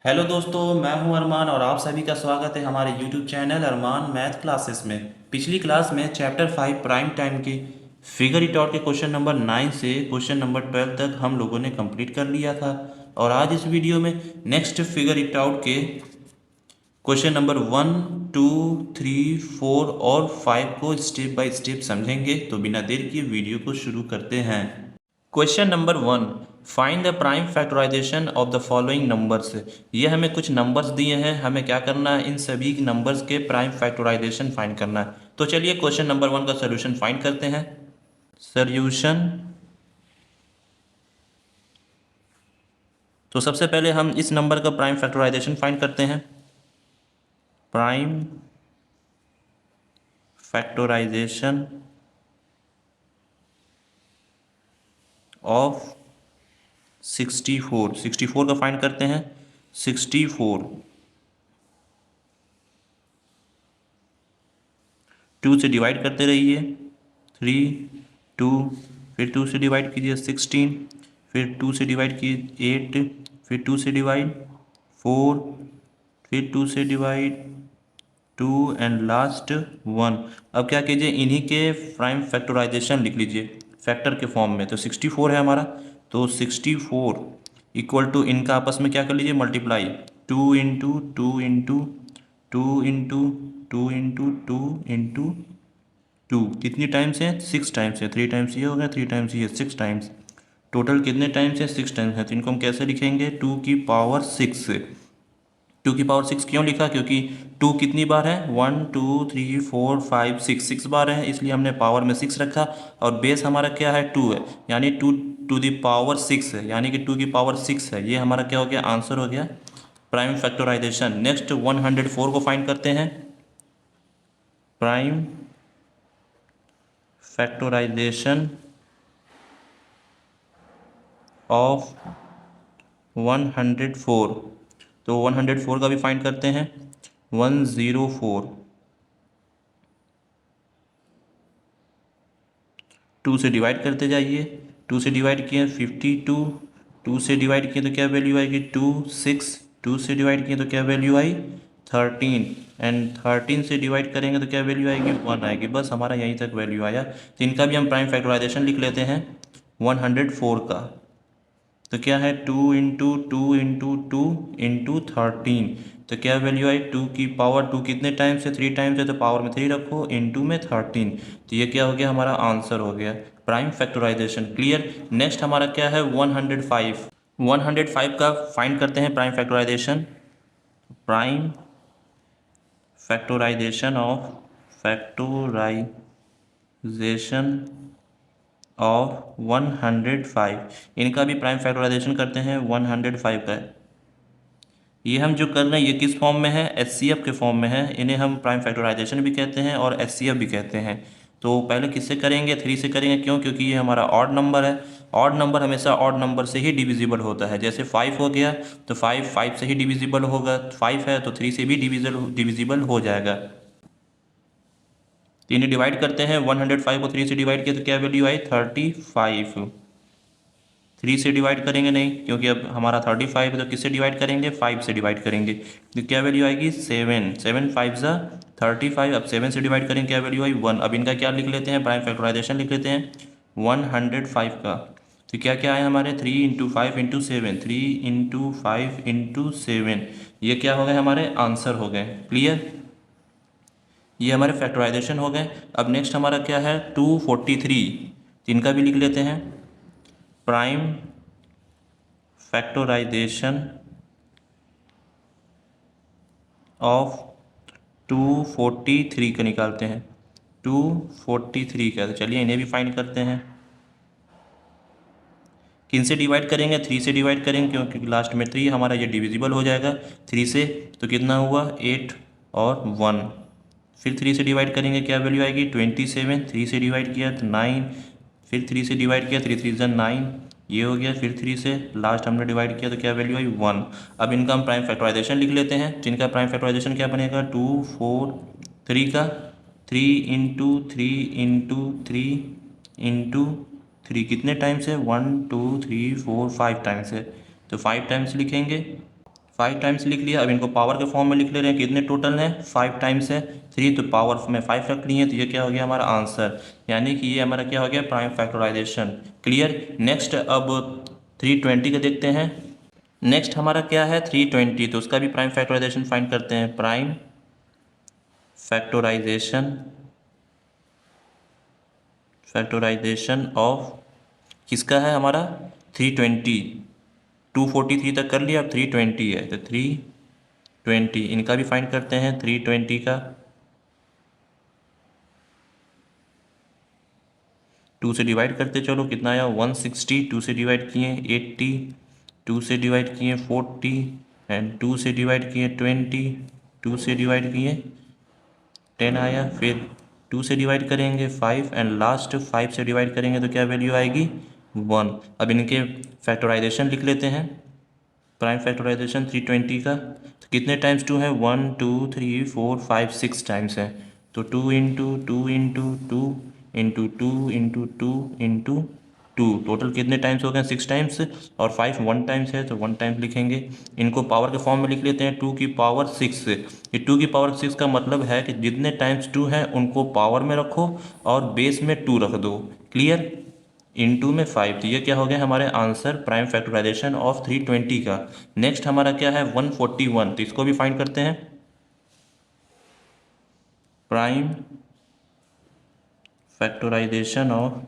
Hello दोस्तों, मैं हूं अरमान और आप सभी का स्वागत है हमारे यूट्यूब चैनल अरमान मैथ क्लासेस में। पिछली क्लास में चैप्टर 5 प्राइम टाइम के फिगर इट आउट के क्वेश्चन नंबर 9 से क्वेश्चन नंबर 12 तक हम लोगों ने कंप्लीट कर लिया था। और आज इस वीडियो में नेक्स्ट फिगर इट आउट के क्वेश्चन नंबर 1, 2, 3, 4 और 5 को स्टेप बाय स्टेप समझेंगे। तो बिना देर किए वीडियो को शुरू करते हैं। Question number 1, find the prime factorisation of the following numbers. ये हमें कुछ नंबर्स दिए हैं, हमें क्या करना है, इन सभी नंबर्स के प्राइम फैक्टराइजेशन फाइंड करना है। तो चलिए क्वेश्चन नंबर 1 का सोल्यूशन फाइंड करते हैं। सोल्यूशन। तो सबसे पहले हम इस नंबर का प्राइम फैक्टराइजेशन फाइंड करते हैं। प्राइम फैक्टराइजेशन ऑफ 64 का फाइंड करते हैं। 64 2 से डिवाइड करते रहिए। 3, 2, फिर 2 से डिवाइड कीजिए 16, फिर 2 से डिवाइड कीजिए 8, फिर 2 से डिवाइड 4, फिर 2 से डिवाइड 2 एंड लास्ट 1। अब क्या कीजिए, इन्हीं के प्राइम फैक्टराइजेशन लिख लीजिए फैक्टर के फॉर्म में। तो 64 है हमारा, तो 64 इक्वल टू इनका आपस में क्या कर लीजिए, multiply. 2 into 2 into 2 into 2 into 2 into 2 कितनी टाइम्स है, 6 टाइम्स है। 3 टाइम्स ये हो गया, 3 टाइम्स ये, 6 टाइम्स। टोटल कितने टाइम्स है, 6 टाइम्स है। तो इनको हम कैसे लिखेंगे, 2 की पावर 6। 2 की पावर 6 क्यों लिखा, क्योंकि 2 कितनी बार है, 1 2 3 4 5 6, 6 बार है, इसलिए हमने पावर में 6 रखा। और बेस हमारा क्या है, 2 है, यानी 2 टू दी पावर 6 है, यानी कि 2 की पावर 6 है। ये हमारा क्या हो गया, आंसर हो गया प्राइम फैक्टराइजेशन। नेक्स्ट 104 को फाइंड करते हैं। Prime factorisation of 104। तो 104 का भी फाइंड करते हैं। 104 2 से डिवाइड करते जाइए। 2 से डिवाइड किए 52, 2 से डिवाइड किए तो क्या वैल्यू आएगी, 2 6, 2 से डिवाइड किए तो क्या वैल्यू आई, 13, एंड 13 से डिवाइड करेंगे तो क्या वैल्यू आएगी, 1 आएगी। बस हमारा यहीं तक वैल्यू आया। तो इनका भी हम प्राइम फैक्टराइजेशन लिख लेते हैं 104 का। तो क्या है, 2 इंटू 2 इंटू 2 इंटू 13। तो क्या वैल्यू आई, 2 की पावर 2 कितने टाइम्स है, 3 टाइम्स है, तो पावर में 3 रखो, इंटू में 13। तो ये क्या हो गया, हमारा आंसर हो गया प्राइम फैक्टराइजेशन। क्लियर। नेक्स्ट हमारा क्या है, 105। 105 का फाइंड करते हैं prime factorisation. Prime factorisation of of 105। इनका भी प्राइम फैक्टराइजेशन करते हैं 105 का। ये हम जो कर रहे हैं ये किस फॉर्म में है, एचसीएफ के फॉर्म में है। इन्हें हम प्राइम फैक्टराइजेशन भी कहते हैं और एचसीएफ भी कहते हैं। तो पहले किससे करेंगे, 3 से करेंगे। क्यों, क्योंकि ये हमारा ऑड नंबर है। ऑड नंबर हमेशा ऑड नंबर से ही डिविजिबल होता है। जैसे 5 हो गया तो 5 5 से ही डिविजिबल होगा, 5 है तो 3 से भी डिविजिबल हो जाएगा। तो इन्हें डिवाइड करते हैं, 105 को 3 से डिवाइड किया तो क्या वैल्यू आई, 35। 3 से डिवाइड करेंगे नहीं, क्योंकि अब हमारा 35 है, तो किससे डिवाइड करेंगे, 5 से डिवाइड करेंगे। तो क्या वैल्यू आएगी, 7। 7 5 ज़ा 35। अब 7 से डिवाइड करेंगे, क्या वैल्यू आई, 1। अब इनका क्या लिख लेते हैं, प्राइम फैक्टराइजेशन लिख लेते हैं 105 का। तो क्या क्या है हमारे, 3 इंटू 5 इंटू 7, 3 इंटू 5 इंटू 7। ये क्या हो गए, हमारे आंसर हो गए। क्लियर। ये हमारे फैक्टराइजेशन हो गए। अब नेक्स्ट हमारा क्या है, 243। इनका भी लिख लेते हैं। प्राइम फैक्टराइजेशन ऑफ 243 का निकालते हैं। 243 का, तो चलिए इन्हें भी फाइंड करते हैं। किन से डिवाइड करेंगे, 3 से डिवाइड करेंगे, क्योंकि लास्ट में 3 हमारा ये डिविजिबल हो जाएगा 3 से। तो कितना हुआ, 8 और 1। फिर 3 से डिवाइड करेंगे, क्या वैल्यू आएगी, 27। 3 से डिवाइड किया तो 9, फिर 3 से डिवाइड किया, 3 3 9, ये हो गया। फिर 3 से लास्ट हमने डिवाइड किया तो क्या वैल्यू आई, 1। अब इनका हम प्राइम फैक्टराइजेशन लिख लेते हैं। जिनका प्राइम फैक्टराइजेशन क्या बनेगा, 243 का 3 इंटू 3 इंटू 3 इंटू 3 कितने टाइम्स है, 1 2 3 4 5 टाइम्स है। तो 5 टाइम्स लिखेंगे। 5 टाइम्स लिख लिया। अब इनको पावर के फॉर्म में लिख ले रहे हैं, कितने टोटल हैं 5 टाइम्स है 3, तो पावर में 5 रख लिए, तो ये क्या हो गया हमारा आंसर, यानी कि ये हमारा क्या हो गया प्राइम फैक्टराइजेशन। क्लियर। नेक्स्ट अब 320 का देखते हैं। नेक्स्ट हमारा क्या है 320, तो उसका भी प्राइम फैक्टराइजेशन फाइंड करते हैं। प्राइम फैक्टराइजेशन ऑफ किसका है हमारा 320, 243 तक कर लिया, अब 320 है तो 320 इनका भी फाइंड करते हैं 320 का। 2 से डिवाइड करते चलो, कितना आया 160, 2 से डिवाइड किए 80, 2 से डिवाइड किए 40 एंड 2 से डिवाइड किए 20, 2 से डिवाइड किए 10 आया। फिर 2 से डिवाइड करेंगे 5 एंड लास्ट 5 से डिवाइड करेंगे तो क्या वैल्यू आएगी 1। अब इनके फैक्टराइजेशन लिख लेते हैं। प्राइम फैक्टराइजेशन 320 का, तो कितने टाइम्स 2 है 1 2 3 4 5 6 टाइम्स है, तो 2 into 2 into 2 into 2 into 2 into 2, total कितने टाइम्स हो गए 6 टाइम्स, और 5 1 टाइम्स है तो 1 टाइम्स लिखेंगे। इनको पावर के फॉर्म में लिख लेते हैं 2 की पावर 6। ये 2 की पावर 6 का मतलब है कि जितने टाइम्स 2 है उनको पावर में रखो और बेस में 2 रख दो। क्लियर। इनटू में 5, तो ये क्या हो गया हमारे आंसर प्राइम फैक्टराइजेशन ऑफ 320 का। नेक्स्ट हमारा क्या है 141, तो इसको भी फाइंड करते हैं। प्राइम फैक्टराइजेशन ऑफ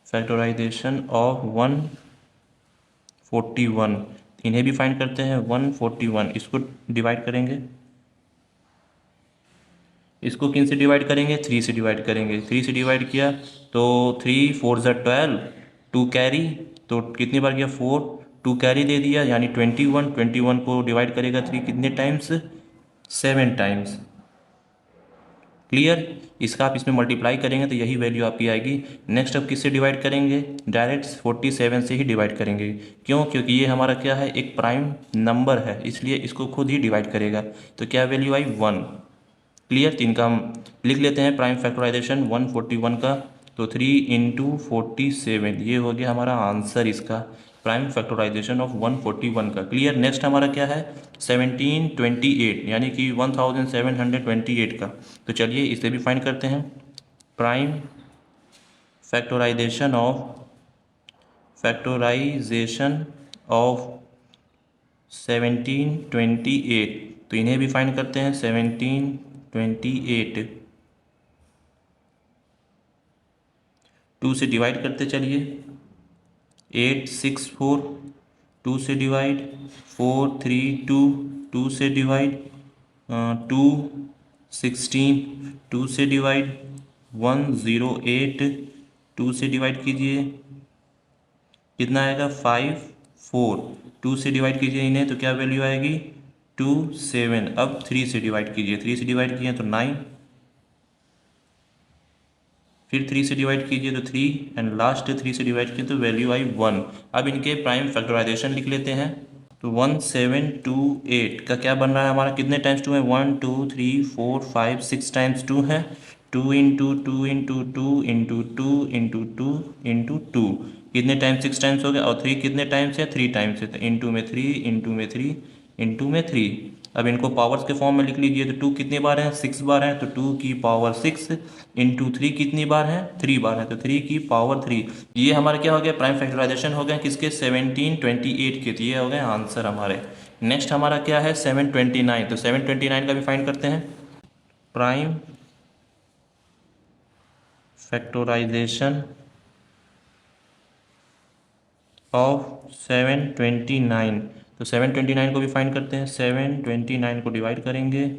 141, इन्हें भी फाइंड करते हैं। 141 इसको डिवाइड करेंगे, इसको किन से डिवाइड करेंगे 3 से डिवाइड करेंगे। 3 से डिवाइड किया तो 3 4 ज़ा 12, 2 कैरी, तो कितनी बार गया 4, 2 कैरी दे दिया यानी 21, 21 को डिवाइड करेगा 3 कितने टाइम्स 7 टाइम्स। क्लियर। इसका आप इसमें मल्टीप्लाई करेंगे तो यही वैल्यू आपकी आएगी। नेक्स्ट अब किससे डिवाइड करेंगे, डायरेक्ट 47 से ही डिवाइड करेंगे। क्यों, क्योंकि ये हमारा क्या है एक प्राइम नंबर है, इसलिए इसको खुद ही डिवाइड करेगा, तो क्या वैल्यू आई 1। क्लियर। तो इनका हम लिख लेते हैं प्राइम फैक्टराइजेशन 141 का, तो 3 इंटू 47 ये हो गया हमारा आंसर इसका प्राइम फैक्टराइजेशन ऑफ 141 का। क्लियर। नेक्स्ट हमारा क्या है 1728 यानी कि 1728 का, तो चलिए इसे भी फाइंड करते हैं। प्राइम फैक्टराइजेशन ऑफ 1728, तो इन्हें भी फाइंड करते हैं 1728। 2 से डिवाइड करते चलिए 8 6 4, 2 से डिवाइड 4 3 2, 2 से डिवाइड 2 16, 2 से डिवाइड 108, 2 से डिवाइड कीजिए कितना आएगा 5 4, 2 से डिवाइड कीजिए इन्हें तो क्या वैल्यू आएगी 2 7। अब 3 से डिवाइड कीजिए, 3 से डिवाइड किए तो 9, फिर 3 से डिवाइड कीजिए तो 3 एंड लास्ट 3 से डिवाइड किए तो वैल्यू आई 1। अब इनके प्राइम फैक्टराइजेशन लिख लेते हैं, तो 1728 का क्या बन रहा है हमारा, कितने टाइम्स 2 है 1 2 3 4 5 6 टाइम्स 2 है, 2 into 2 into 2 into 2 into 2 into 2, कितने टाइम्स 6 टाइम्स हो गया, और 3 कितने टाइम्स है 3 टाइम्स है, तो इंटू में 3 इंटू में 3 इंटू में 3। अब इनको पावर्स के फॉर्म में लिख लीजिए, तो 2 कितनी बार है 6 बार है, तो 2 की पावर 6 इंटू 3 कितनी बार है 3 बार है, तो 3 की पावर 3। ये हमारा क्या हो गया प्राइम फैक्टराइजेशन हो गया किसके 1728 के, तो ये हो गए आंसर हमारे। नेक्स्ट हमारा क्या है 729, तो 729 का भी फाइंड करते हैं। प्राइम फैक्टराइजेशन ऑफ 729, तो 729 को भी फाइंड करते हैं। 729 को डिवाइड करेंगे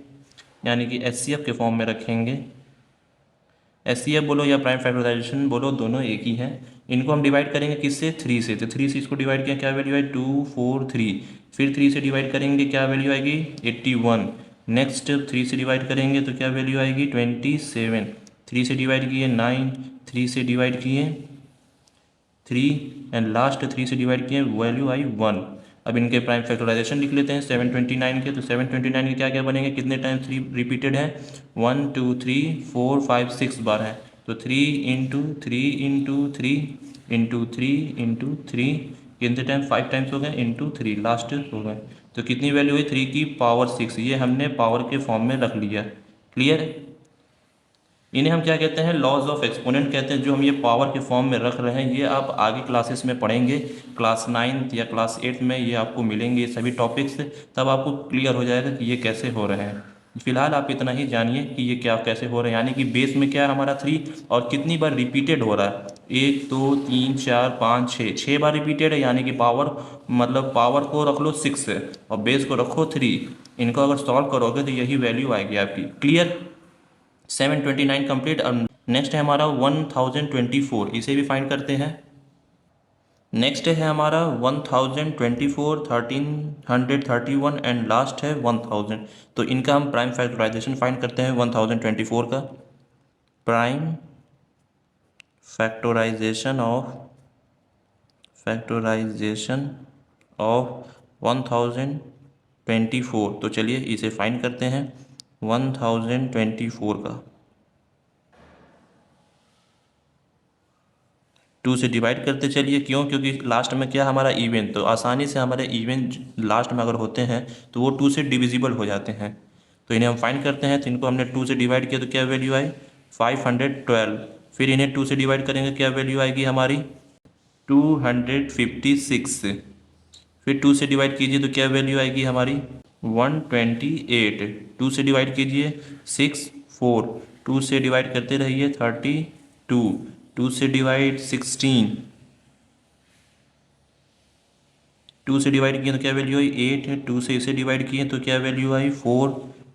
यानी कि एचसीएफ के फॉर्म में रखेंगे। एचसीएफ बोलो या प्राइम फैक्टराइजेशन बोलो दोनों एक ही हैं। इनको हम डिवाइड करेंगे किससे 3 से, तो 3 से इसको डिवाइड किया क्या वैल्यू है 2 4 3, फिर 3 से डिवाइड करेंगे क्या वैल्यू आएगी 81। नेक्स्ट 3 से डिवाइड करेंगे तो क्या वैल्यू आएगी 27। 3 से डिवाइड किए 9, 3 से डिवाइड किए 3 एंड लास्ट 3 से डिवाइड किए वैल्यू आई 1। अब इनके प्राइम फैक्टराइजेशन लिख लेते हैं 729 के, तो 729 के क्या क्या बनेंगे, कितने टाइम्स 3 रिपीटेड है 1 2 3 4 5 6 बार है, तो 3 इंटू 3 इंटू 3 इंटू 3 इंटू 3 कितने टाइम्स, 5 टाइम्स हो गए इंटू 3 लास्ट हो गए, तो कितनी वैल्यू हुई 3 की पावर 6। ये हमने पावर के फॉर्म में रख लिया। क्लियर। इन्हें हम क्या कहते हैं, लॉज ऑफ एक्सपोनेंट कहते हैं। जो हम ये पावर के फॉर्म में रख रहे हैं ये आप आगे क्लासेस में पढ़ेंगे, क्लास 9th या क्लास 8th में ये आपको मिलेंगे ये सभी टॉपिक्स, तब आपको क्लियर हो जाएगा कि ये कैसे हो रहे हैं। फिलहाल आप इतना ही जानिए कि ये क्या कैसे हो रहे हैं, यानी कि बेस में क्या है हमारा 3 और कितनी बार रिपीटेड हो रहा है, 1 2 3 4 5 6, 6 बार रिपीटेड है, यानी कि पावर मतलब पावर को रख लो 6 और बेस को रखो 3। इनको अगर सॉल्व करोगे तो यही वैल्यू आएगी आपकी। क्लियर। 729 कंप्लीट। अब नेक्स्ट है हमारा 1024, इसे भी फाइंड करते हैं। नेक्स्ट है हमारा 1024, 1331 एंड लास्ट है 1000। तो इनका हम प्राइम फैक्टराइजेशन फाइंड करते हैं 1024 का। Prime factorisation of 1024। तो चलिए इसे फाइंड करते हैं 1024 का। 2 से डिवाइड करते चलिए, क्यों, क्योंकि लास्ट में क्या हमारा इवन, तो आसानी से हमारे इवन लास्ट में अगर होते हैं तो वो 2 से डिविजिबल हो जाते हैं। तो इन्हें हम फाइंड करते हैं, तो इनको हमने 2 से डिवाइड किया तो क्या वैल्यू आई 512। फिर इन्हें 2 से डिवाइड करेंगे, क्या वैल्यू आएगी हमारी 256। फिर 2 से डिवाइड कीजिए तो क्या वैल्यू आएगी हमारी 128। 2 से डिवाइड कीजिए 6 4, 2 से डिवाइड करते रहिए 32, 2 से डिवाइड 16, 2 से डिवाइड किए तो क्या वैल्यू आई 8, 2 से इसे डिवाइड किए तो क्या वैल्यू आई 4,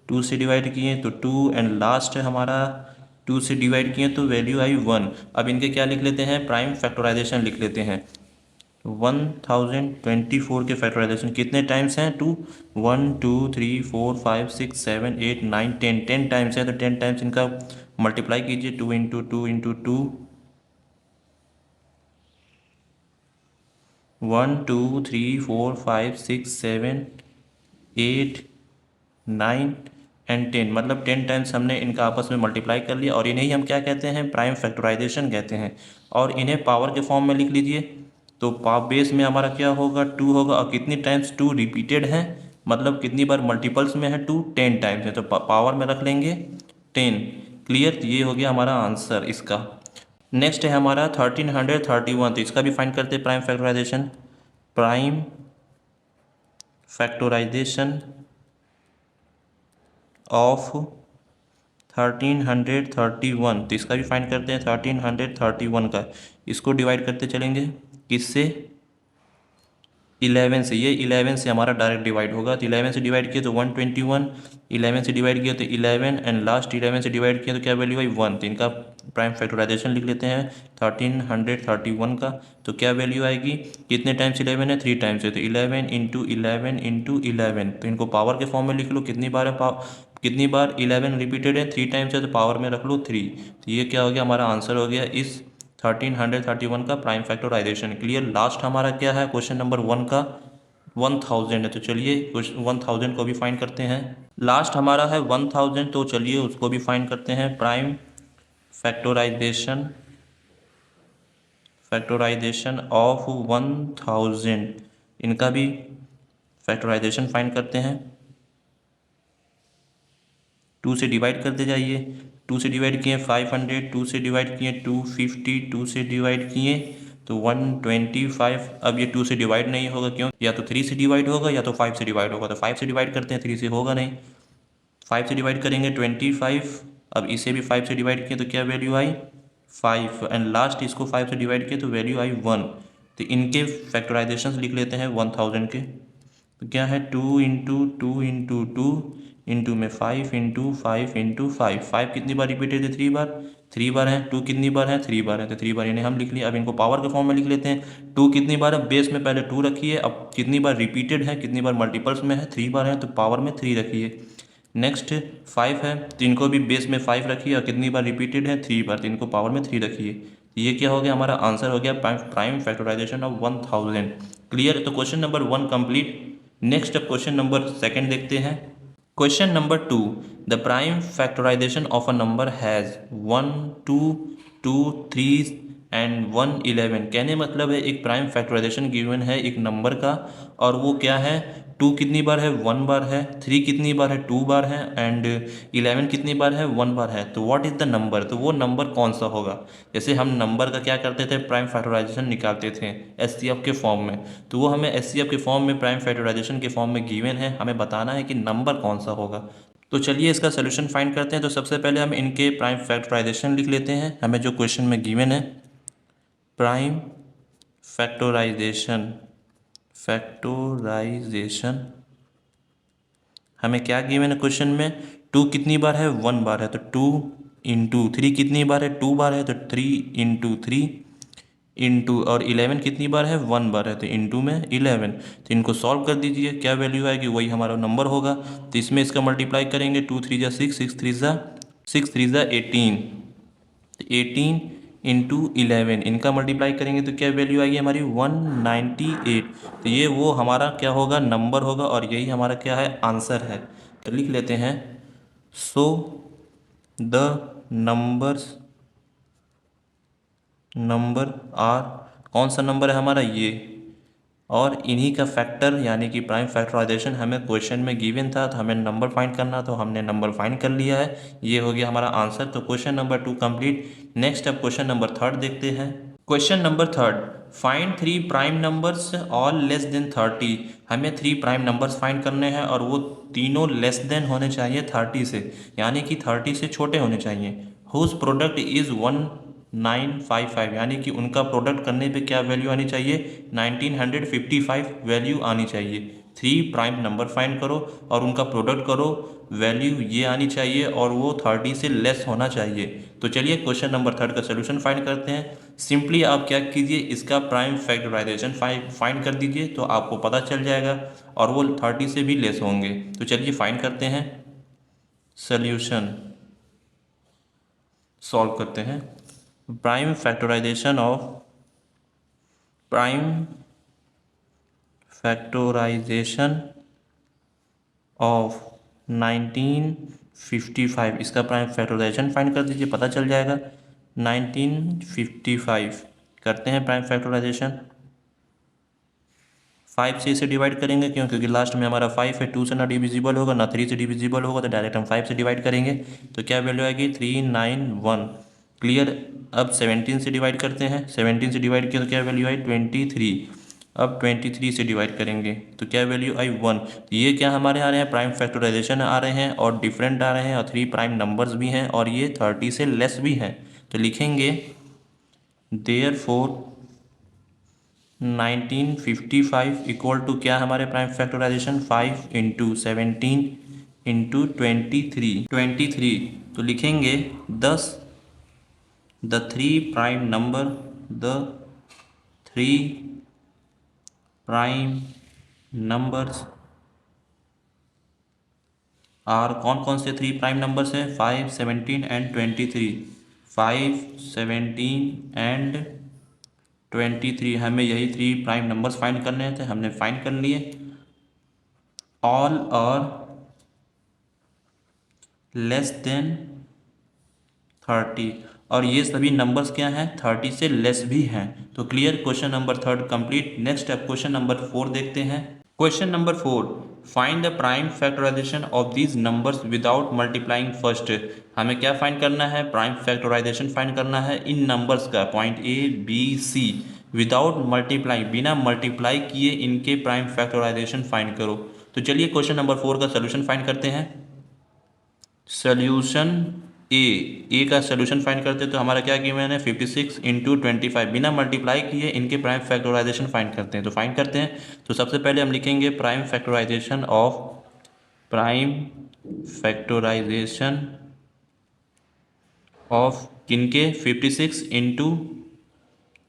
2 से डिवाइड किए तो 2 एंड लास्ट है हमारा 2 से डिवाइड किए तो वैल्यू आई 1। अब इनके क्या लिख लेते हैं, प्राइम फैक्टराइजेशन लिख लेते हैं। 1024 के फैक्टराइजेशन कितने टाइम्स हैं 2, 1 2 3 4 5 6 7 8 9 10, 10 टाइम्स है, तो 10 टाइम्स इनका मल्टीप्लाई कीजिए 2 इंटू 2 इंटू 2, 1 2 3 4 5 6 7 8 9 एंड 10, मतलब 10 टाइम्स हमने इनका आपस में मल्टीप्लाई कर लिया, और इन्हें ही हम क्या कहते हैं, प्राइम फैक्टराइजेशन कहते हैं। और इन्हें पावर के फॉर्म में लिख लीजिए, तो बेस में हमारा क्या होगा 2 होगा, और कितनी टाइम्स 2 रिपीटेड है, मतलब कितनी बार मल्टीपल्स में है 2, 10 टाइम्स है, तो पावर में रख लेंगे 10। क्लियर। तो ये हो गया हमारा आंसर इसका। नेक्स्ट है हमारा 1331, तो इसका भी फाइंड करते हैं prime factorisation. Prime factorisation of 1331, तो इसका भी फाइंड करते हैं 1331 का। इसको डिवाइड करते चलेंगे किससे, 11 से। ये 11 से हमारा डायरेक्ट डिवाइड होगा, तो 11 से डिवाइड किया तो 121, 11 से डिवाइड किया तो 11 एंड लास्ट 11 से डिवाइड किया तो क्या वैल्यू आई 1। तो इनका प्राइम फैक्टराइजेशन लिख लेते हैं 1331 का। तो क्या वैल्यू आएगी, कितने टाइम्स 11 है 3 टाइम्स है, तो 11 इंटू 11 इंटू 11। तो इनको पावर के फॉर्म में लिख लो, कितनी बार है कितनी बार 11 रिपीटेड है 3 टाइम्स है, तो पावर में रख लो 3। तो ये क्या हो गया हमारा आंसर हो गया इस 1331 का प्राइम फैक्टराइजेशन। क्लियर। लास्ट हमारा क्या है क्वेश्चन नंबर 1 का 1000 है, तो चलिए 1000 को भी फाइंड करते हैं। लास्ट हमारा है 1000, तो चलिए उसको भी फाइंड करते हैं। प्राइम फैक्टराइजेशन ऑफ 1000, इनका भी फैक्टराइजेशन फाइंड करते हैं। 2 से डिवाइड करते जाइए, 2 से डिवाइड किए 500, 2 से डिवाइड किए 250, 2 से डिवाइड किए तो 125। अब ये 2 से डिवाइड नहीं होगा, क्यों, या तो 3 से डिवाइड होगा या तो 5 से डिवाइड होगा, तो 5 से डिवाइड करते हैं, 3 से होगा नहीं। 5 से डिवाइड करेंगे 25, अब इसे भी 5 से डिवाइड किए तो क्या वैल्यू आई 5, एंड लास्ट इसको 5 से डिवाइड किए तो वैल्यू आई 1। तो इनके फैक्टराइजेशन लिख लेते हैं 1000 के। तो क्या है 2 इंटू 2 इंटू 2 इंटू में 5 इंटू 5 इंटू 5, 5 कितनी बार रिपीटेड है 3 बार, 3 बार है। 2 कितनी बार है 3 बार है, तो 3 बार इन्हें हम लिख लिया। अब इनको पावर के फॉर्म में लिख लेते हैं। 2 कितनी बार है, बेस में पहले 2 रखिए, अब कितनी बार रिपीटेड है, कितनी बार मल्टीपल्स में है 3 बार है, तो पावर में 3 रखिए। नेक्स्ट 5 है, तो इनको भी बेस में 5 रखिए, और कितनी बार रिपीटेड है 3 बार, तो इनको पावर में 3 रखिए। ये क्या हो गया हमारा आंसर हो गया प्राइम फैक्टराइजेशन ऑफ 1000। क्लियर। तो question number 1 complete. Next question number 2 देखते हैं। Question number 2, the prime factorisation of a number has 1 2 2 3 and 1 11। कहने मतलब है एक प्राइम फैक्टराइजेशन गिवन है एक नंबर का, और वो क्या है, 2 कितनी बार है, 1 बार है, 3 कितनी बार है, 2 बार है, एंड 11 कितनी बार है, 1 बार है। तो व्हाट इज़ द नंबर, तो वो नंबर कौन सा होगा। जैसे हम नंबर का क्या करते थे, प्राइम फैक्टराइजेशन निकालते थे एचसीएफ के फॉर्म में, तो वो हमें एचसीएफ के फॉर्म में, प्राइम फैक्टराइजेशन के फॉर्म में गिवन है, हमें बताना है कि नंबर कौन सा होगा। तो चलिए इसका सोल्यूशन फाइंड करते हैं। तो सबसे पहले हम इनके प्राइम फैक्टराइजेशन लिख लेते हैं, हमें जो क्वेश्चन में गिवन है प्राइम फैक्टराइजेशन। फैक्टराइजेशन हमें क्या गिवन है क्वेश्चन में, 2 कितनी बार है, 1 बार है, तो 2 इंटू 3 कितनी बार है, 2 बार है, तो 3 इंटू 3 इंटू, और 11 कितनी बार है, 1 बार है, तो इंटू में 11। तो इनको सॉल्व कर दीजिए, क्या वैल्यू आएगी, वही हमारा नंबर होगा। तो इसमें इसका मल्टीप्लाई करेंगे, 2 3 जा 6, 6 3 जा 18, तो 18 इंटू 11 इनका मल्टीप्लाई करेंगे तो क्या वैल्यू आएगी हमारी, 198। तो ये वो हमारा क्या होगा, नंबर होगा, और यही हमारा क्या है, आंसर है। तो लिख लेते हैं, सो द नंबर आर, कौन सा नंबर है हमारा, ये, और इन्हीं का फैक्टर यानी कि प्राइम फैक्टराइजेशन हमें क्वेश्चन में गिवन था, तो हमें नंबर फाइंड करना, तो हमने नंबर फाइंड कर लिया है, ये हो गया हमारा आंसर। तो क्वेश्चन नंबर 2 कंप्लीट। नेक्स्ट अब क्वेश्चन नंबर 3 देखते हैं। Question number 3, find 3 prime numbers all less than 30। हमें 3 प्राइम नंबर्स फाइंड करने हैं और वो तीनों लेस देन होने चाहिए 30 से, यानी कि 30 से छोटे होने चाहिए। हुज प्रोडक्ट इज़ 1955, यानी कि उनका प्रोडक्ट करने पे क्या वैल्यू आनी चाहिए, 1955 वैल्यू आनी चाहिए। 3 प्राइम नंबर फाइंड करो और उनका प्रोडक्ट करो, वैल्यू ये आनी चाहिए और वो 30 से लेस होना चाहिए। तो चलिए क्वेश्चन नंबर 3 का सोल्यूशन फाइंड करते हैं। सिंपली आप क्या कीजिए, इसका प्राइम फैक्टराइजेशन फाइंड कर दीजिए, तो आपको पता चल जाएगा, और वो 30 से भी लेस होंगे। तो चलिए फाइंड करते हैं, सोल्यूशन सॉल्व करते हैं। प्राइम फैक्टराइजेशन ऑफ 1955, इसका प्राइम फैक्टराइजेशन फाइंड कर दीजिए, पता चल जाएगा। 1955 करते हैं प्राइम फैक्टराइजेशन। 5 से इसे डिवाइड करेंगे, क्यों, क्योंकि लास्ट में हमारा 5 है, 2 से ना डिविजिबल होगा ना 3 से डिविजिबल होगा, तो डायरेक्ट हम 5 से डिवाइड करेंगे। तो क्या वैल्यू आएगी, 391। क्लियर। अब 17 से डिवाइड करते हैं, 17 से डिवाइड किया तो क्या वैल्यू आई, 23। अब 23 से डिवाइड करेंगे तो क्या वैल्यू आई, 1। तो ये क्या हमारे आ रहे हैं, प्राइम फैक्टराइजेशन आ रहे हैं और डिफरेंट आ रहे हैं, और 3 प्राइम नंबर्स भी हैं, और ये 30 से लेस भी हैं। तो लिखेंगे देयरफॉर 1955 इक्वल टू क्या हमारे प्राइम फैक्टराइजेशन, 5 इंटू 17 इंटू 23। तो लिखेंगे 10 the three prime numbers are, कौन कौन से 3 प्राइम नंबर्स हैं, 5 17 एंड 23। 5 17 एंड 23, हमें यही 3 प्राइम नंबर्स फाइंड करने थे, हमने फाइंड कर लिए। ऑल आर लेस देन 30, और ये सभी नंबर्स क्या हैं, 30 से लेस भी हैं। तो clear, question number 3 complete. Next अब क्वेश्चन नंबर 4 देखते हैं। Question number 4, find the prime factorisation of these numbers without multiplying first. हमें क्या फाइंड करना है, प्राइम फैक्टराइजेशन फाइंड करना है इन नंबर्स का, point A B C, without multiply, बिना मल्टीप्लाई किए इनके प्राइम फैक्टराइजेशन फाइंड करो। तो चलिए क्वेश्चन नंबर 4 का सोल्यूशन फाइंड करते हैं। सोल्यूशन ए का सोल्यूशन फाइंड करते हैं, तो हमारा क्या गिवन है, 56 इंटू 25, बिना मल्टीप्लाई किए इनके प्राइम फैक्टराइजेशन फाइंड करते हैं। तो फाइंड करते हैं, तो सबसे पहले हम लिखेंगे प्राइम फैक्टराइजेशन ऑफ किनके, 56 इंटू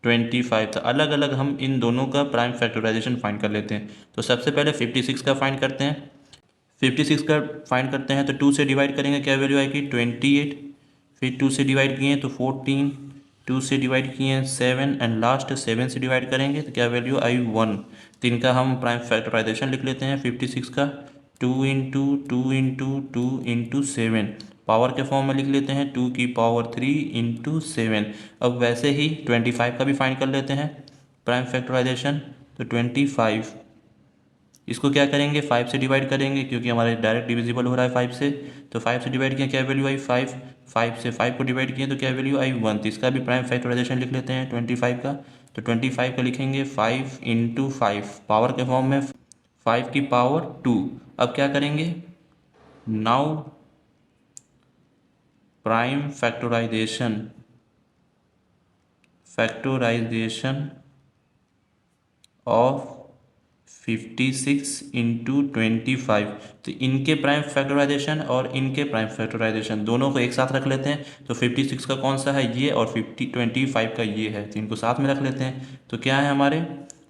25। तो अलग अलग हम इन दोनों का प्राइम फैक्टराइजेशन फाइंड कर लेते हैं। तो सबसे पहले 56 का फाइंड करते हैं। 56 का फाइंड करते हैं तो 2 से डिवाइड करेंगे, क्या वैल्यू आएगी, 28। फिर 2 से डिवाइड किए तो 14, 2 से डिवाइड किए 7, एंड लास्ट 7 से डिवाइड करेंगे तो क्या वैल्यू आई, 1। तो इनका हम प्राइम फैक्टराइजेशन लिख लेते हैं 56 का, 2 इंटू 2 इंटू 2 इंटू 7। पावर के फॉर्म में लिख लेते हैं 2 की पावर 3 इंटू 7। अब वैसे ही 25 का भी फाइंड कर लेते हैं प्राइम फैक्टराइजेशन। तो 25 इसको क्या करेंगे 5 से डिवाइड करेंगे क्योंकि हमारे डायरेक्ट डिविजिबल हो रहा है 5 से। तो 5 से डिवाइड किया क्या वैल्यू आई 5, 5 से 5 को डिवाइड किए तो क्या वैल्यू आई 1। तो इसका भी प्राइम फैक्टराइजेशन लिख लेते हैं 25 का। तो 25 का लिखेंगे 5 इंटू 5 पावर के फॉर्म में 5 की पावर 2। अब क्या करेंगे now prime factorisation of 56 into 25। तो इनके प्राइम फैक्टराइजेशन और इनके प्राइम फैक्टराइजेशन दोनों को एक साथ रख लेते हैं। तो 56 का कौन सा है ये और 25 का ये है, तो इनको साथ में रख लेते हैं। तो क्या है हमारे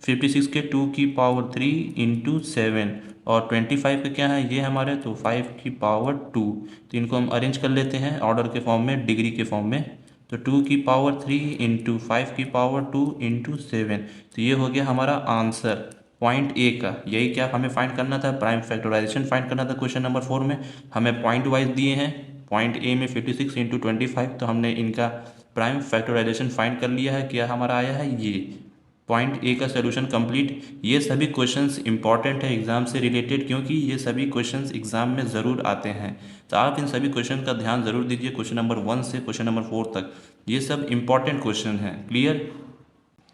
56 के 2 की पावर 3 इंटू 7 और 25 का क्या है ये हमारे तो 5 की पावर 2। तो इनको हम अरेंज कर लेते हैं ऑर्डर के फॉर्म में, डिग्री के फॉर्म में। तो 2 की पावर 3 इंटू 5 की पावर 2 इंटू 7। तो ये हो गया हमारा आंसर पॉइंट ए का। यही क्या हमें फाइंड करना था, प्राइम फैक्टराइजेशन फाइंड करना था। क्वेश्चन नंबर 4 में हमें पॉइंट वाइज दिए हैं, पॉइंट ए में 56 इंटू 25। तो हमने इनका प्राइम फैक्टराइजेशन फाइंड कर लिया है। क्या हमारा आया है ये पॉइंट ए का सोल्यूशन कंप्लीट। ये सभी क्वेश्चंस इंपॉर्टेंट है एग्जाम से रिलेटेड, क्योंकि ये सभी क्वेश्चंस एग्जाम में ज़रूर आते हैं। तो आप इन सभी क्वेश्चन का ध्यान ज़रूर दीजिए, क्वेश्चन नंबर 1 से क्वेश्चन नंबर 4 तक ये सब इंपॉर्टेंट क्वेश्चन हैं। क्लियर।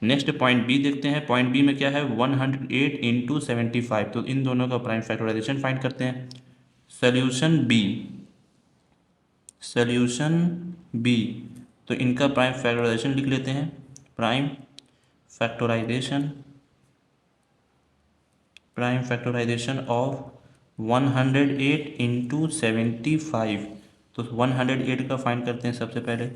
नेक्स्ट पॉइंट बी देखते हैं। पॉइंट बी में क्या है 108 इंटू 75। तो इन दोनों का प्राइम फैक्टराइजेशन फाइंड करते हैं। सोल्यूशन बी तो इनका प्राइम फैक्टराइजेशन लिख लेते हैं। Prime factorisation of 108 into 75। तो 108 का फाइंड करते हैं सबसे पहले।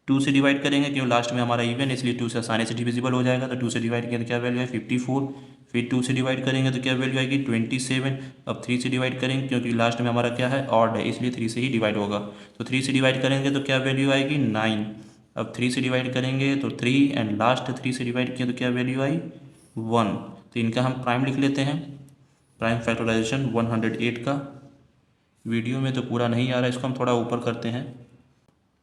2 से डिवाइड करेंगे क्यों लास्ट में हमारा इवन, इसलिए 2 से आसानी से डिविजिबल हो जाएगा। तो 2 से डिवाइड किया तो क्या वैल्यू है 54। फिर 2 से डिवाइड करेंगे तो क्या वैल्यू आएगी 27। अब 3 से डिवाइड करेंगे क्योंकि लास्ट में हमारा क्या है ऑड है, इसलिए 3 से ही डिवाइड होगा। तो 3 से डिवाइड करेंगे तो क्या वैल्यू आएगी 9। अब 3 से डिवाइड करेंगे तो 3 एंड लास्ट 3 से डिवाइड किया तो क्या वैल्यू आई 1। तो इनका हम प्राइम लिख लेते हैं। प्राइम फैक्टराइजेशन 108 का। वीडियो में तो पूरा नहीं आ रहा है, इसको हम थोड़ा ऊपर करते हैं।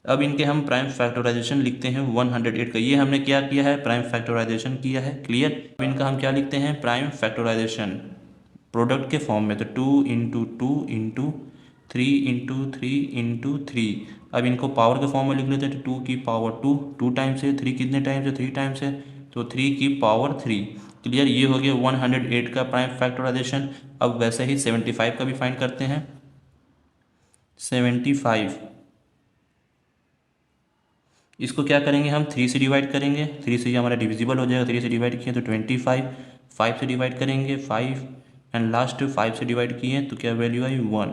अब इनके हम प्राइम फैक्टराइजेशन लिखते हैं 108 का। ये हमने क्या किया है प्राइम फैक्टराइजेशन किया है। क्लियर। अब इनका हम क्या लिखते हैं प्राइम फैक्टराइजेशन प्रोडक्ट के फॉर्म में। तो 2 इंटू 2 इंटू 3 इंटू 3 इंटू 3। अब इनको पावर के फॉर्म में लिख लेते हैं। तो 2 की पावर 2 टाइम्स है, 3 कितने टाइम्स है 3 टाइम्स है, तो 3 की पावर 3। क्लियर। ये हो गया 108 का प्राइम फैक्टराइजेशन। अब वैसे ही 75 का भी फाइंड करते हैं। 75 इसको क्या करेंगे हम 3 से डिवाइड करेंगे। 3 से ये हमारा डिविजिबल हो जाएगा। 3 से डिवाइड किए तो 25। 5 से डिवाइड करेंगे 5 एंड लास्ट 5 से डिवाइड किए तो क्या वैल्यू आई 1।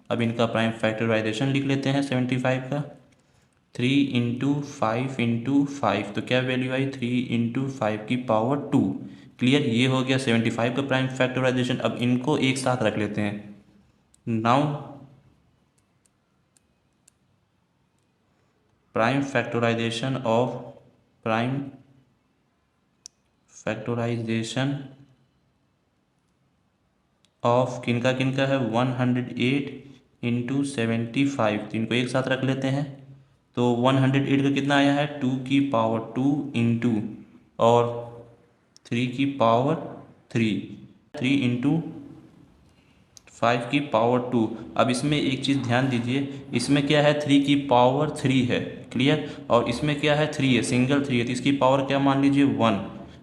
अब इनका प्राइम फैक्टराइजेशन लिख लेते हैं 75 का। 3 इंटू 5 इंटू 5 तो क्या वैल्यू आई 3 इंटू 5 की पावर 2। क्लियर। ये हो गया 75 का प्राइम फैक्टराइजेशन। अब इनको एक साथ रख लेते हैं। नाउ प्राइम फैक्टराइजेशन ऑफ किनका किनका है 108 इंटू 75। तो इनको एक साथ रख लेते हैं। तो 108 का कितना आया है 2 की पावर 2 इंटू और 3 की पावर 3 इंटू 5 की पावर 2। अब इसमें एक चीज़ ध्यान दीजिए, इसमें क्या है 3 की पावर 3 है। क्लियर। और इसमें क्या है 3 है, सिंगल 3 है, तो इसकी पावर क्या मान लीजिए 1।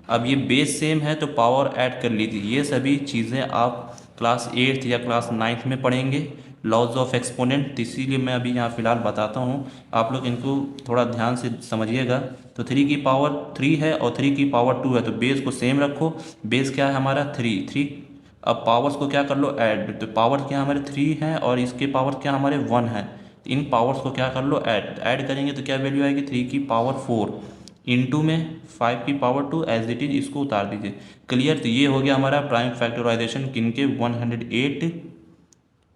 अब ये बेस सेम है तो पावर ऐड कर लीजिए। ये सभी चीज़ें आप क्लास 8th या क्लास 9th में पढ़ेंगे, लॉज ऑफ एक्सपोनेंट। तो इसीलिए मैं अभी यहाँ फ़िलहाल बताता हूँ, आप लोग इनको थोड़ा ध्यान से समझिएगा। तो 3 की पावर 3 है और 3 की पावर 2 है, तो बेस को सेम रखो। बेस क्या है हमारा 3। अब पावर्स को क्या कर लो ऐड। तो पावर क्या हमारे 3 है और इसके पावर क्या हमारे 1 है। तो इन पावर्स को क्या कर लो ऐड करेंगे तो क्या वैल्यू आएगी 3 की पावर 4 इंटू में 5 की पावर 2 एज इट इज, इसको उतार दीजिए। क्लियर। तो ये हो गया हमारा प्राइम फैक्टराइजेशन किनके 108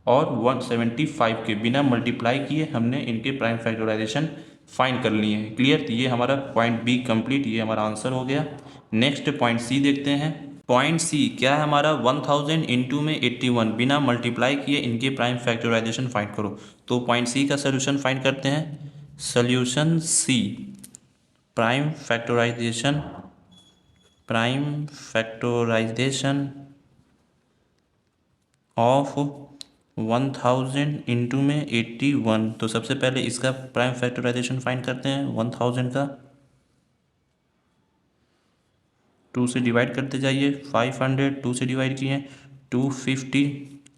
और 175 के बिना मल्टीप्लाई किए हमने इनके प्राइम फैक्टराइजेशन फाइंड कर लिए हैं। क्लियर। तो ये हमारा पॉइंट बी कंप्लीट, ये हमारा आंसर हो गया। नेक्स्ट पॉइंट सी देखते हैं। पॉइंट सी क्या है हमारा 1000 इंटू में 81 बिना मल्टीप्लाई किए इनके प्राइम फैक्टराइजेशन फाइंड करो। तो पॉइंट सी का सोल्यूशन फाइंड करते हैं। Solution see prime factorisation of 1000 into में 81। तो सबसे पहले इसका प्राइम फैक्टराइजेशन फाइंड करते हैं। 1000 का 2 से डिवाइड करते जाइए। 500 2 से डिवाइड किए, 250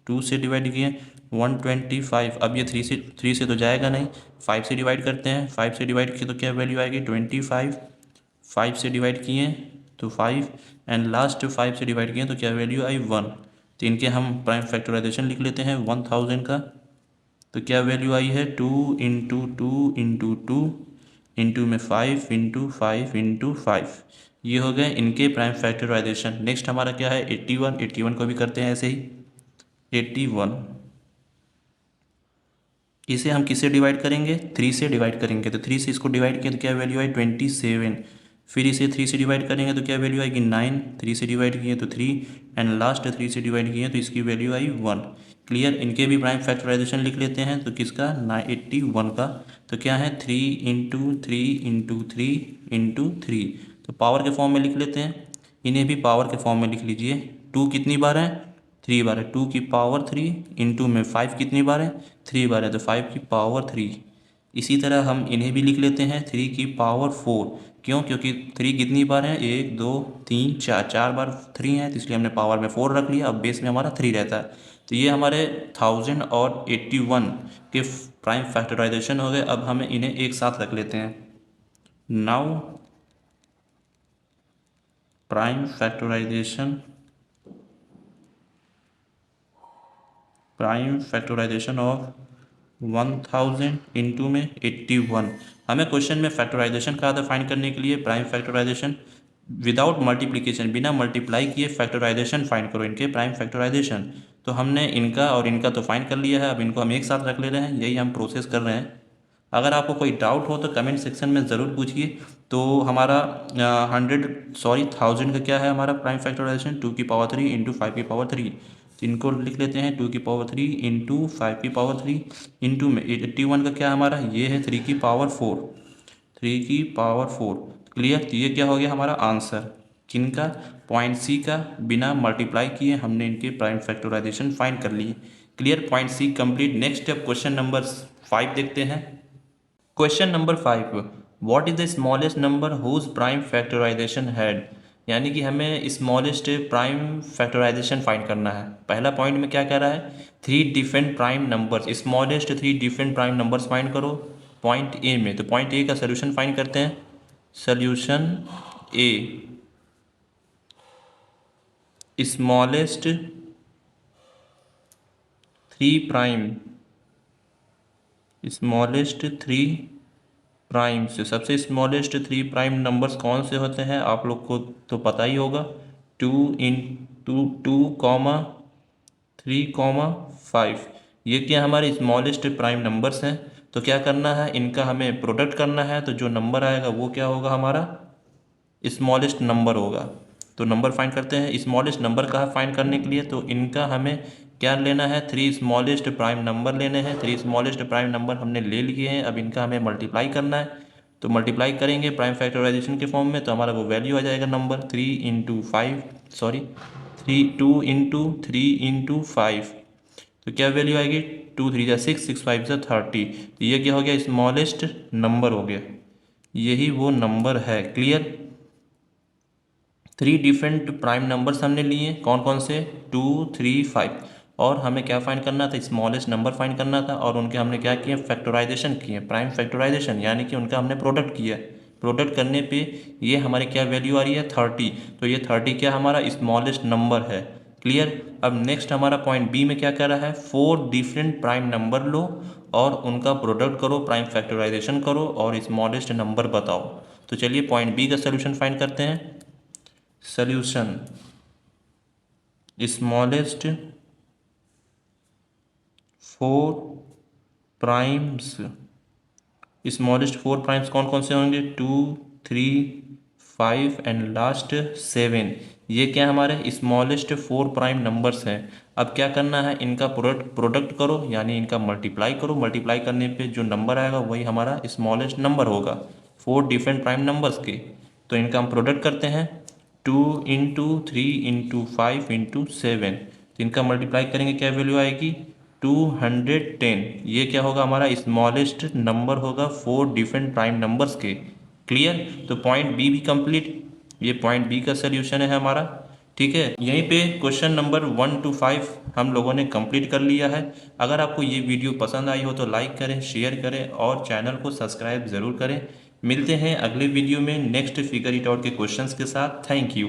2 से डिवाइड किए, 125। अब ये 3 से तो जाएगा नहीं, 5 से डिवाइड करते हैं। 5 से डिवाइड किए तो क्या वैल्यू आएगी 25। 5 से डिवाइड किए तो 5 एंड लास्ट 5 से डिवाइड किए तो क्या वैल्यू आई 1। तो इनके हम प्राइम फैक्टराइजेशन लिख लेते हैं 1000 का। तो क्या वैल्यू आई है 2 इंटू 2 इंटू 2 इंटू में 5 इंटू 5 इंटू 5। ये हो गए इनके प्राइम फैक्टराइजेशन। नेक्स्ट हमारा क्या है 81। 81 को भी करते हैं ऐसे ही 81। इसे हम किससे डिवाइड करेंगे 3 से डिवाइड करेंगे। तो 3 से इसको डिवाइड किया तो क्या वैल्यू आई 27। फिर इसे 3 से डिवाइड करेंगे तो क्या वैल्यू आएगी 9। 3 से डिवाइड किए तो 3 एंड लास्ट 3 से डिवाइड किए तो इसकी वैल्यू आई 1। क्लियर। इनके भी प्राइम फैक्टराइजेशन लिख लेते हैं। तो किसका 81 का तो क्या है 3 इंटू 3 इंटू 3 इंटू 3। तो पावर के फॉर्म में लिख लेते हैं। इन्हें भी पावर के फॉर्म में लिख लीजिए। 2 कितनी बार है 3 बार है, 2 की पावर 3 इंटू में 5 कितनी बार है 3 बार है, तो 5 की पावर 3। इसी तरह हम इन्हें भी लिख लेते हैं 3 की पावर 4। क्यों, क्योंकि 3 कितनी बार है 1 2 3 4, 4 बार 3 है, तो इसलिए हमने पावर में 4 रख लिया। अब बेस में हमारा 3 रहता है। तो ये हमारे 1000 और 81 के प्राइम फैक्टराइजेशन हो गए। अब हमें इन्हें एक साथ रख लेते हैं। Now prime factorisation of 1000 into में 81। हमें क्वेश्चन में फैक्टराइजेशन कहा था फाइंड करने के लिए प्राइम फैक्टराइजेशन विदाउट मल्टीप्लिकेशन, बिना मल्टीप्लाई किए फैक्टराइजेशन फाइंड करो इनके प्राइम फैक्टराइजेशन। तो हमने इनका और इनका तो फाइंड कर लिया है। अब इनको हम एक साथ रख ले रहे हैं, यही हम प्रोसेस कर रहे हैं। अगर आपको कोई डाउट हो तो कमेंट सेक्शन में ज़रूर पूछिए। तो हमारा 1000 का क्या है हमारा प्राइम फैक्टराइजेशन 2 की पावर 3 इंटू 5 की पावर 3। तो इनको लिख लेते हैं 2 की पावर 3 इंटू 5 की पावर 3 इंटू में 81 का क्या हमारा ये है 3 की पावर 4। 3 की पावर 4। क्लियर। तो ये क्या हो गया हमारा आंसर किनका पॉइंट सी का। बिना मल्टीप्लाई किए हमने इनके प्राइम फैक्टराइजेशन फाइंड कर लिए। Clear. Point see complete. Next step question number 5 देखते हैं। Question number 5, what is the smallest number whose prime factorization had. यानी कि हमें स्मॉलेस्ट प्राइम फैक्टराइजेशन फाइंड करना है। पहला पॉइंट में क्या कह रहा है 3 different prime numbers, smallest 3 different prime numbers find करो पॉइंट ए में। तो पॉइंट ए का सोल्यूशन फाइंड करते हैं। Solution A smallest 3 primes. सबसे स्मॉलेस्ट 3 प्राइम नंबर्स कौन से होते हैं आप लोग को तो पता ही होगा। 2 3 5। ये क्या हमारे स्मॉलेस्ट प्राइम नंबर्स हैं। तो क्या करना है इनका हमें प्रोडक्ट करना है। तो जो नंबर आएगा वो क्या होगा हमारा स्मॉलेस्ट नंबर होगा। तो नंबर फाइंड करते हैं। स्मॉलेस्ट नंबर का फाइंड करने के लिए तो इनका हमें क्या लेना है 3 स्मॉलेस्ट प्राइम नंबर लेने हैं। 3 स्मॉलेस्ट प्राइम नंबर हमने ले लिए हैं। अब इनका हमें मल्टीप्लाई करना है। तो मल्टीप्लाई करेंगे प्राइम फैक्टराइजेशन के फॉर्म में तो हमारा वो वैल्यू आ जाएगा number 3 into 5 sorry 2 into 3 into 5। तो क्या वैल्यू आएगी 2 3 जा 6 6 5 जा 30। तो ये क्या हो गया स्मॉलेस्ट नंबर हो गया। यही वो नंबर है। क्लियर। 3 डिफरेंट प्राइम नंबर्स हमने लिए कौन कौन से 2 3 5। और हमें क्या फाइंड करना था स्मॉलेस्ट नंबर फाइंड करना था। और उनके हमने क्या किया फैक्टराइजेशन किए प्राइम फैक्टराइजेशन, यानी कि उनका हमने प्रोडक्ट किया। प्रोडक्ट करने पे ये हमारी क्या वैल्यू आ रही है 30। तो ये 30 क्या हमारा स्मॉलेस्ट नंबर है। क्लियर। अब नेक्स्ट हमारा पॉइंट बी में क्या कह रहा है 4 डिफरेंट प्राइम नंबर लो और उनका प्रोडक्ट करो प्राइम फैक्टराइजेशन करो और स्मॉलेस्ट नंबर बताओ। तो चलिए पॉइंट बी का सोल्यूशन फाइंड करते हैं। Solution smallest 4 primes. Smallest 4 primes कौन कौन से होंगे 2 3 5 एंड लास्ट 7। ये क्या हमारे स्मॉलेस्ट 4 प्राइम नंबर्स हैं। अब क्या करना है, इनका प्रोडक्ट करो, यानी इनका मल्टीप्लाई करो। मल्टीप्लाई करने पे जो नंबर आएगा वही हमारा स्मॉलेस्ट नंबर होगा 4 डिफरेंट प्राइम नंबर्स के। तो इनका हम प्रोडक्ट करते हैं, 2 × 3 × 5 × 7। तो इनका मल्टीप्लाई करेंगे, क्या वैल्यू आएगी 210। ये क्या होगा हमारा स्मॉलेस्ट नंबर होगा 4 डिफरेंट प्राइम नंबर्स के। क्लियर। तो पॉइंट बी भी कंप्लीट, ये पॉइंट बी का सोल्यूशन है हमारा। ठीक है, यहीं पे क्वेश्चन नंबर 1 to 5 हम लोगों ने कंप्लीट कर लिया है। अगर आपको ये वीडियो पसंद आई हो तो लाइक करें, शेयर करें और चैनल को सब्सक्राइब ज़रूर करें। मिलते हैं अगले वीडियो में नेक्स्ट फिगर इट आउट के क्वेश्चंस के साथ। Thank you.